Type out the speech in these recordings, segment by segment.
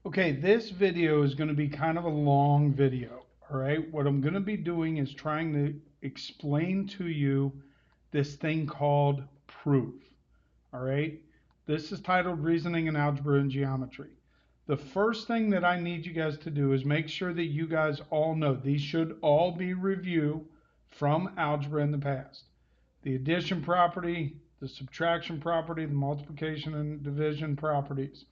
Okay, this video is going to be kind of a long video, all right? What I'm going to be doing is trying to explain to you this thing called proof, all right? This is titled Reasoning in Algebra and Geometry. The first thing that I need you guys to do is make sure that you guys all know these should all be review from algebra in the past. The addition property, the subtraction property, the multiplication and division properties.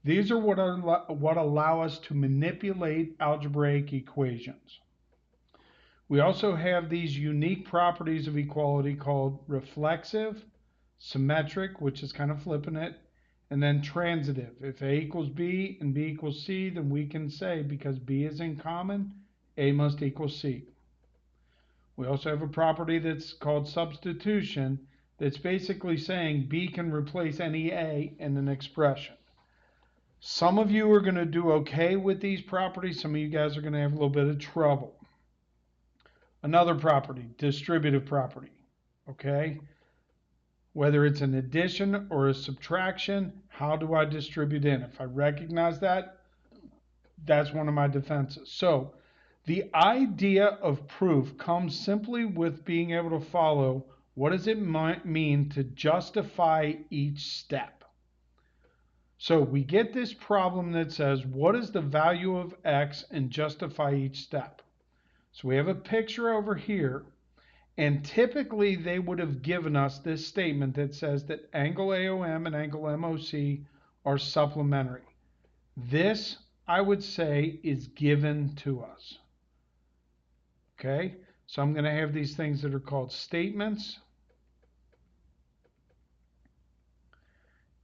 These are what allow us to manipulate algebraic equations. We also have these unique properties of equality called reflexive, symmetric, which is kind of flipping it, and then transitive. If A equals B and B equals C, then we can say because B is in common, A must equal C. We also have a property that's called substitution that's basically saying B can replace any A in an expression. Some of you are going to do okay with these properties. Some of you guys are going to have a little bit of trouble. Another property, distributive property, okay? Whether it's an addition or a subtraction, how do I distribute in? If I recognize that, that's one of my defenses. So the idea of proof comes simply with being able to follow what does it mean to justify each step. So we get this problem that says, what is the value of x, and justify each step. So we have a picture over here, and typically they would have given us this statement that says that angle AOM and angle MOC are supplementary. This, I would say, is given to us. Okay, so I'm going to have these things that are called statements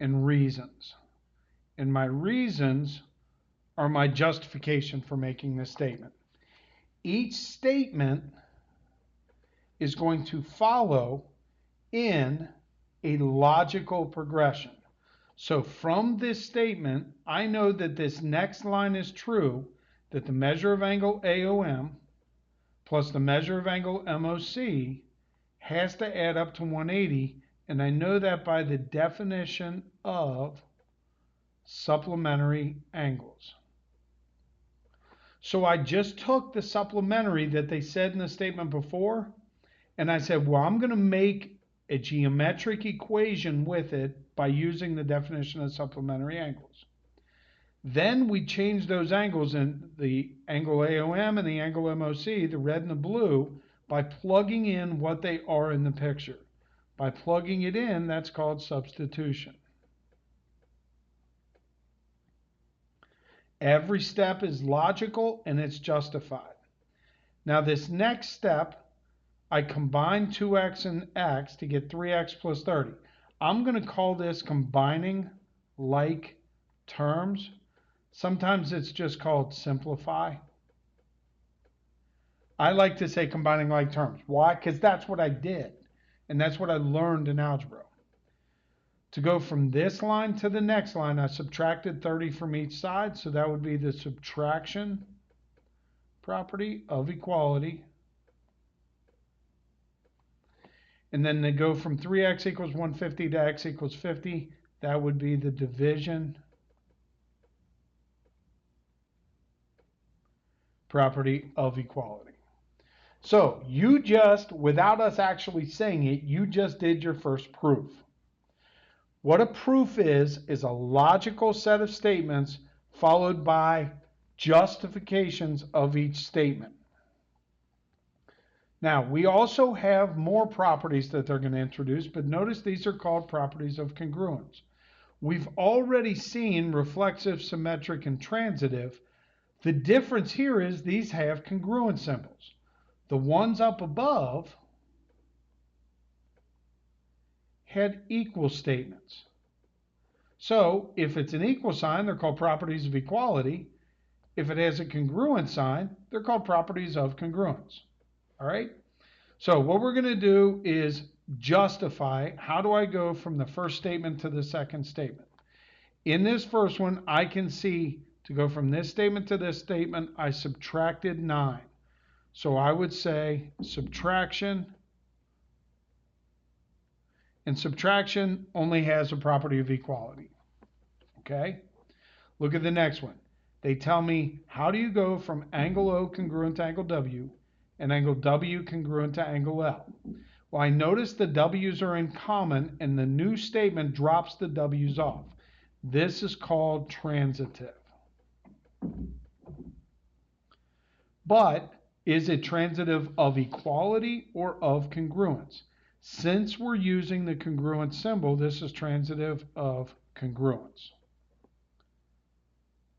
and reasons. And my reasons are my justification for making this statement. Each statement is going to follow in a logical progression. So from this statement, I know that this next line is true, that the measure of angle AOM plus the measure of angle MOC has to add up to 180, and I know that by the definition of supplementary angles. So I just took the supplementary that they said in the statement before, and I said, well, I'm going to make a geometric equation with it by using the definition of supplementary angles. Then we change those angles in the angle AOM and the angle MOC, the red and the blue, by plugging in what they are in the picture. By plugging it in, that's called substitution. Every step is logical and it's justified. Now this next step, I combine 2x and x to get 3x plus 30. I'm going to call this combining like terms. Sometimes it's just called simplify. I like to say combining like terms. Why? Because that's what I did. And that's what I learned in algebra. To go from this line to the next line, I subtracted 30 from each side, so that would be the subtraction property of equality. And then they go from 3x equals 150 to x equals 50. That would be the division property of equality. So you just, without us actually saying it, you just did your first proof. What a proof is a logical set of statements followed by justifications of each statement. Now, we also have more properties that they're going to introduce, but notice these are called properties of congruence. We've already seen reflexive, symmetric, and transitive. The difference here is these have congruent symbols. The ones up above had equal statements. So if it's an equal sign, they're called properties of equality. If it has a congruent sign, they're called properties of congruence. All right? So what we're going to do is justify. How do I go from the first statement to the second statement? In this first one, I can see to go from this statement to this statement, I subtracted 9. So I would say subtraction, and subtraction only has a property of equality. Okay? Look at the next one. They tell me, how do you go from angle O congruent to angle W and angle W congruent to angle L? Well, I notice the W's are in common and the new statement drops the W's off. This is called transitive. But is it transitive of equality or of congruence? Since we're using the congruent symbol, this is transitive of congruence.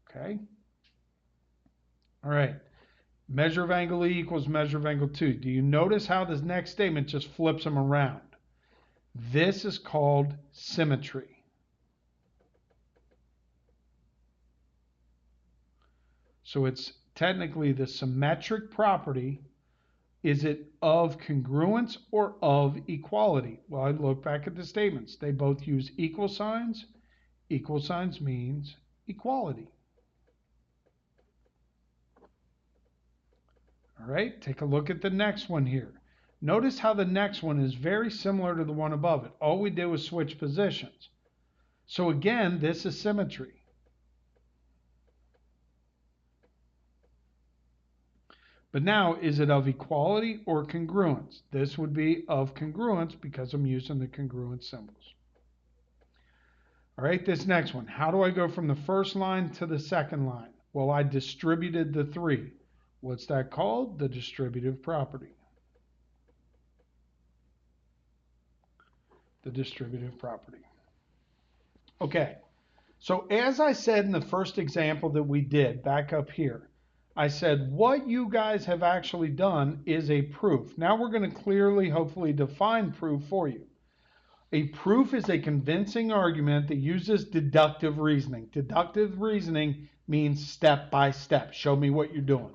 Okay? All right. Measure of angle E equals measure of angle 2. Do you notice how this next statement just flips them around? This is called symmetry. So it's technically the symmetric property. Is it of congruence or of equality? Well, I look back at the statements. They both use equal signs. Equal signs means equality. All right, take a look at the next one here. Notice how the next one is very similar to the one above it. All we did was switch positions. So again, this is symmetry. But now, is it of equality or congruence? This would be of congruence because I'm using the congruent symbols. All right, this next one. How do I go from the first line to the second line? Well, I distributed the 3. What's that called? The distributive property. The distributive property. Okay, so as I said in the first example that we did back up here, I said what you guys have actually done is a proof. Now we're going to clearly, hopefully, define proof for you. A proof is a convincing argument that uses deductive reasoning. Deductive reasoning means step by step. Show me what you're doing.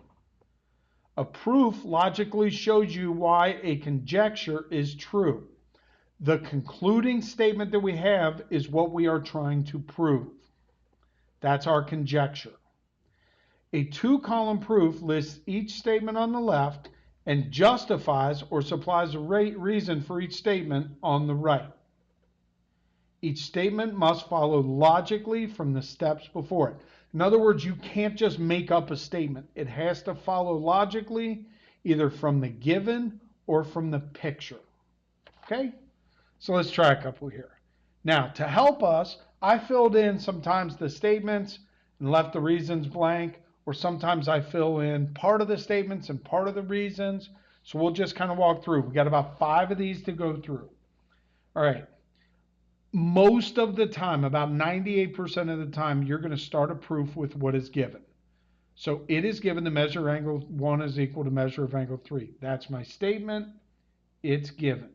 A proof logically shows you why a conjecture is true. The concluding statement that we have is what we are trying to prove. That's our conjecture. A 2-column proof lists each statement on the left and justifies or supplies a reason for each statement on the right. Each statement must follow logically from the steps before it. In other words, you can't just make up a statement. It has to follow logically either from the given or from the picture. Okay? So let's try a couple here. Now, to help us, I filled in sometimes the statements and left the reasons blank, or sometimes I fill in part of the statements and part of the reasons. So we'll just kind of walk through. We got about 5 of these to go through. All right. Most of the time, about 98% of the time, you're going to start a proof with what is given. So it is given the measure of angle 1 is equal to measure of angle 3. That's my statement. It's given.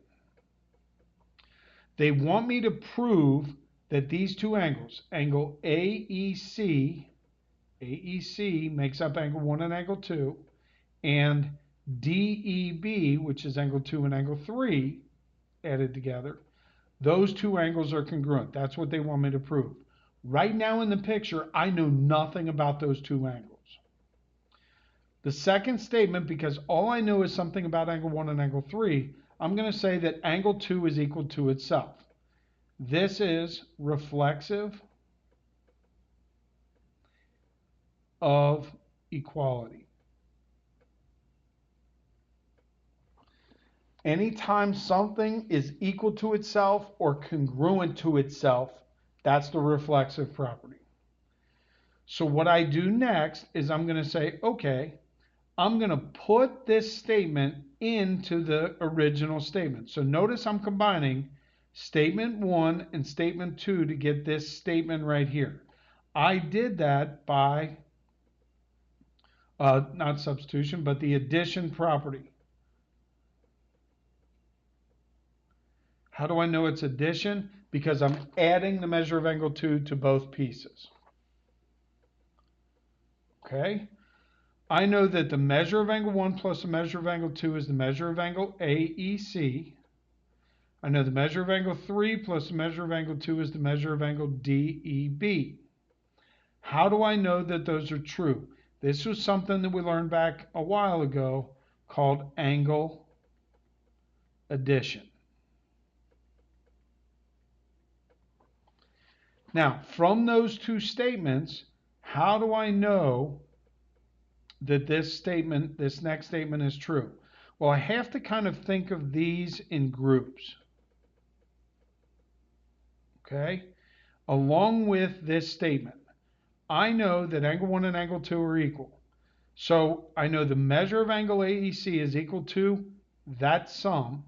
They want me to prove that these two angles, angle AEC makes up angle 1 and angle 2, and DEB, which is angle 2 and angle 3 added together, those two angles are congruent. That's what they want me to prove. Right now in the picture, I know nothing about those two angles. The second statement, because all I know is something about angle 1 and angle 3, I'm going to say that angle 2 is equal to itself. This is reflexive of equality. Anytime something is equal to itself or congruent to itself, that's the reflexive property. So what I do next is I'm going to say, okay, I'm going to put this statement into the original statement. So notice I'm combining statement 1 and statement 2 to get this statement right here. I did that by, not substitution, but the addition property. How do I know it's addition? Because I'm adding the measure of angle 2 to both pieces. Okay? I know that the measure of angle 1 plus the measure of angle 2 is the measure of angle AEC. I know the measure of angle 3 plus the measure of angle 2 is the measure of angle DEB. How do I know that those are true? This was something that we learned back a while ago called angle addition. Now, from those two statements, How do I know that this next statement is true? Well, I have to kind of think of these in groups, okay? Along with this statement, I know that angle 1 and angle 2 are equal. So I know the measure of angle AEC is equal to that sum,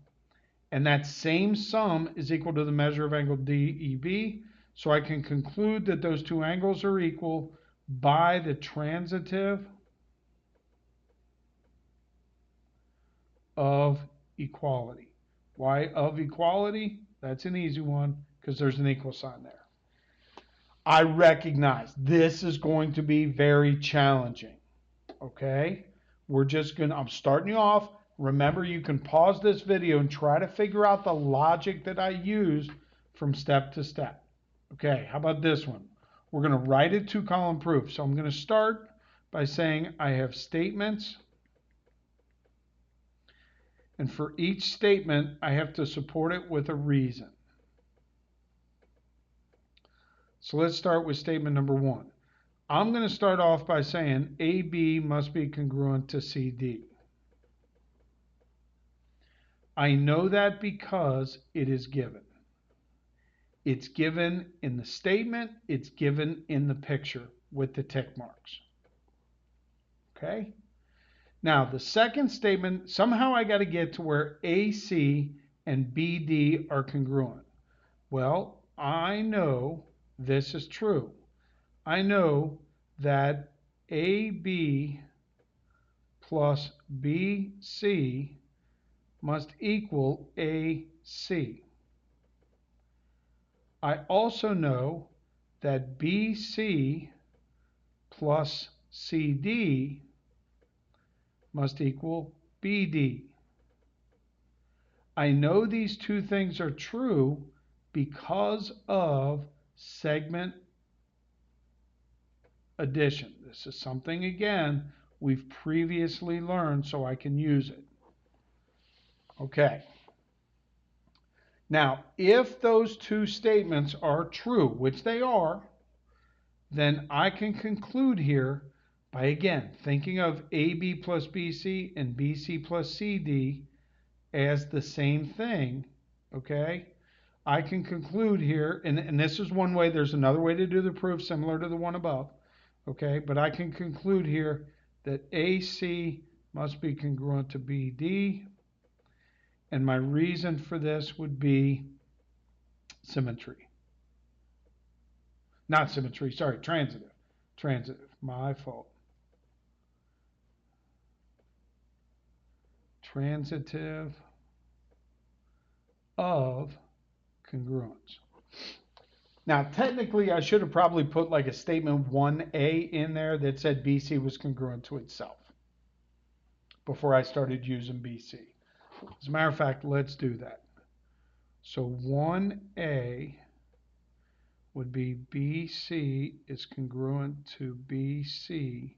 and that same sum is equal to the measure of angle DEB. So I can conclude that those two angles are equal by the transitive of equality. Why of equality? That's an easy one because there's an equal sign there. I recognize this is going to be very challenging. Okay? I'm starting you off. Remember, you can pause this video and try to figure out the logic that I used from step to step. Okay, how about this one? We're going to write a two-column proof. So I'm going to start by saying I have statements, and for each statement, I have to support it with a reason. So let's start with statement number 1. I'm going to start off by saying AB must be congruent to CD. I know that because it is given. It's given in the statement, it's given in the picture with the tick marks. Okay? Now, the second statement, somehow I got to get to where AC and BD are congruent. Well, I know this is true. I know that AB plus BC must equal AC. I also know that BC plus CD must equal BD. I know these two things are true because of segment addition. This is something, again, we've previously learned, so I can use it. Okay. Now, if those two statements are true, which they are, then I can conclude here by, again, thinking of AB plus BC and BC plus CD as the same thing, okay? I can conclude here, and this is one way, there's another way to do the proof similar to the one above, okay? But I can conclude here that AC must be congruent to BD, and my reason for this would be symmetry. Not symmetry, sorry, transitive. Transitive, my fault. Transitive of congruence. Now, technically, I should have probably put like a statement 1A in there that said BC was congruent to itself before I started using BC. As a matter of fact, let's do that. So 1A would be BC is congruent to BC,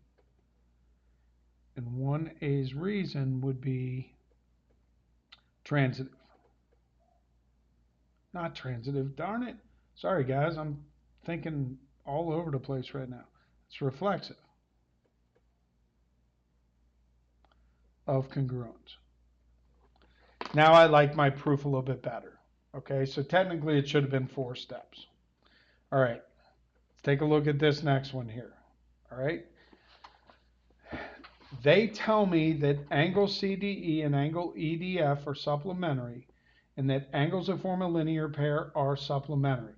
and 1A's reason would be transitive. Not transitive, darn it. Sorry guys, I'm thinking all over the place right now. It's reflexive of congruence. Now I like my proof a little bit better. Okay, so technically it should have been 4 steps. All right, let's take a look at this next one here. All right, they tell me that angle CDE and angle EDF are supplementary, and that angles that form a linear pair are supplementary.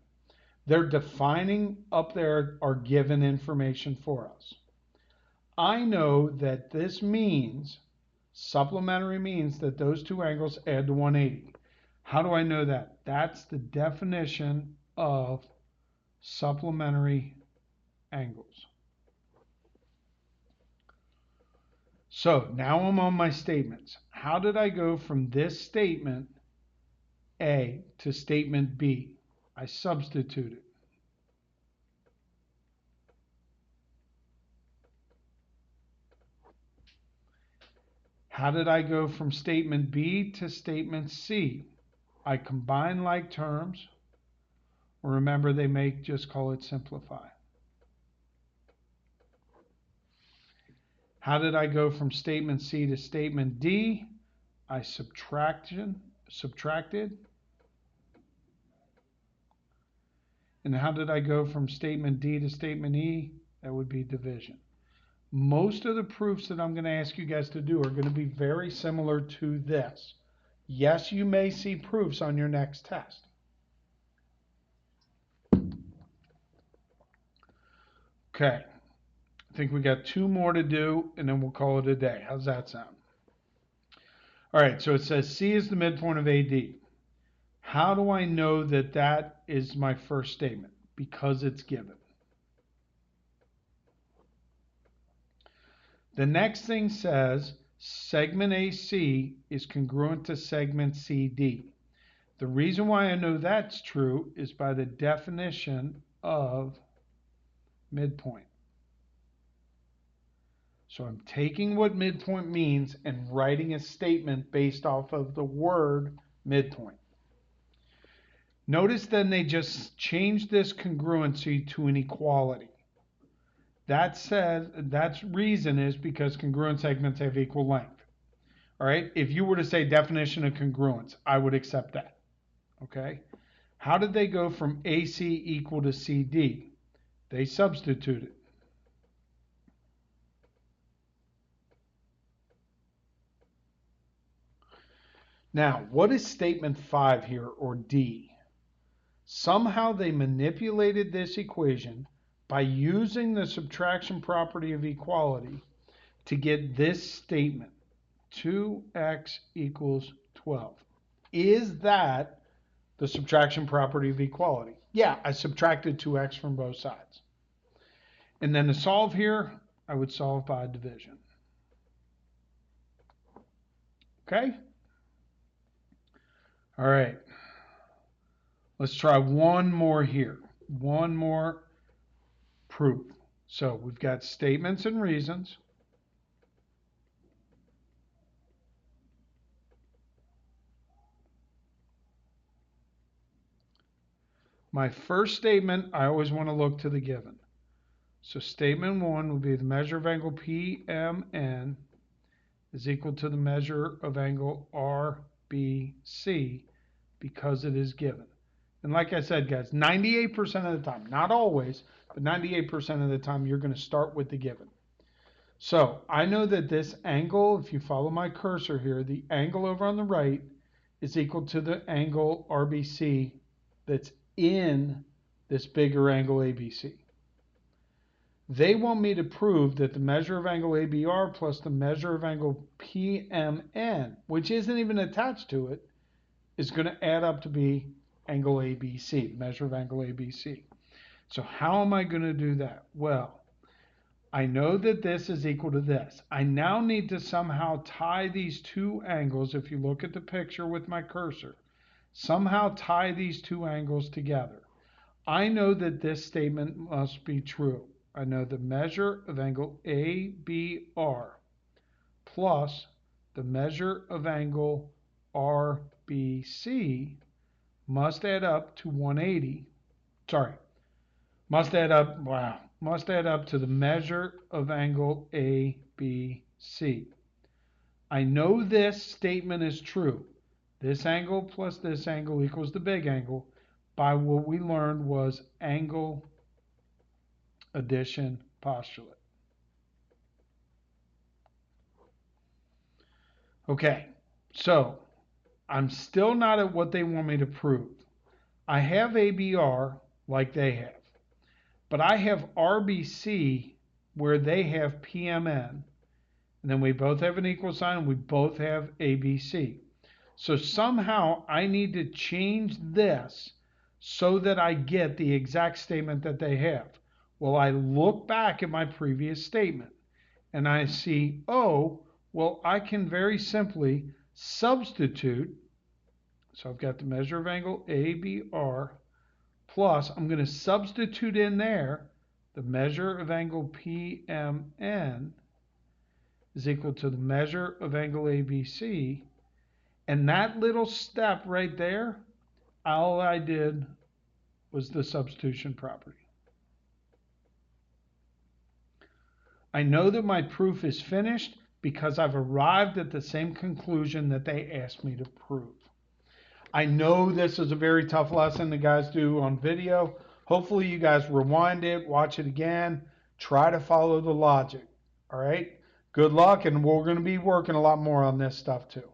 They're defining up there our given information for us. I know that this means, supplementary means that those two angles add to 180. How do I know that? That's the definition of supplementary angles. So now I'm on my statements. How did I go from this statement A to statement B? I substituted. How did I go from statement B to statement C? I combine like terms. Remember, just call it simplify. How did I go from statement C to statement D? I subtracted. And how did I go from statement D to statement E? That would be division. Most of the proofs that I'm going to ask you guys to do are going to be very similar to this. Yes, you may see proofs on your next test. Okay, I think we got 2 more to do, and then we'll call it a day. How's that sound? All right, so it says C is the midpoint of AD. How do I know that that is my first statement? Because it's given. The next thing says segment AC is congruent to segment CD. The reason why I know that's true is by the definition of midpoint. So I'm taking what midpoint means and writing a statement based off of the word midpoint. Notice then they just changed this congruency to an equality. That's reason is because congruent segments have equal length. All right, if you were to say definition of congruence, I would accept that. Okay, how did they go from AC equal to CD? They substituted. Now, what is statement 5 here, or D? Somehow they manipulated this equation by using the subtraction property of equality to get this statement, 2x equals 12. Is that the subtraction property of equality? Yeah, I subtracted 2x from both sides. And then to solve here, I would solve by division. Okay? All right. Let's try one more here. One more proof. So we've got statements and reasons. My first statement, I always want to look to the given. So statement 1 would be the measure of angle PMN is equal to the measure of angle RBC because it is given. And like I said, guys, 98% of the time, not always, but 98% of the time, you're going to start with the given. So I know that this angle, if you follow my cursor here, the angle over on the right is equal to the angle RBC that's in this bigger angle ABC. They want me to prove that the measure of angle ABR plus the measure of angle PMN, which isn't even attached to it, is going to add up to be angle ABC, measure of angle ABC. So how am I going to do that? Well, I know that this is equal to this. I now need to somehow tie these two angles, if you look at the picture with my cursor, somehow tie these two angles together. I know that this statement must be true. I know the measure of angle ABR plus the measure of angle RBC must add up to 180. Sorry, must add up to the measure of angle ABC. I know this statement is true. This angle plus this angle equals the big angle by what we learned was angle addition postulate. Okay, so I'm still not at what they want me to prove. I have ABR like they have, but I have RBC where they have PMN, and then we both have an equal sign, and we both have ABC. So somehow I need to change this so that I get the exact statement that they have. Well, I look back at my previous statement and I see, oh, well, I can very simply substitute. So I've got the measure of angle ABR plus, I'm going to substitute in there the measure of angle PMN is equal to the measure of angle ABC. And that little step right there, all I did was the substitution property. I know that my proof is finished because I've arrived at the same conclusion that they asked me to prove. I know this is a very tough lesson the guys do on video. Hopefully you guys rewind it, watch it again, try to follow the logic. All right. Good luck, and we're going to be working a lot more on this stuff too.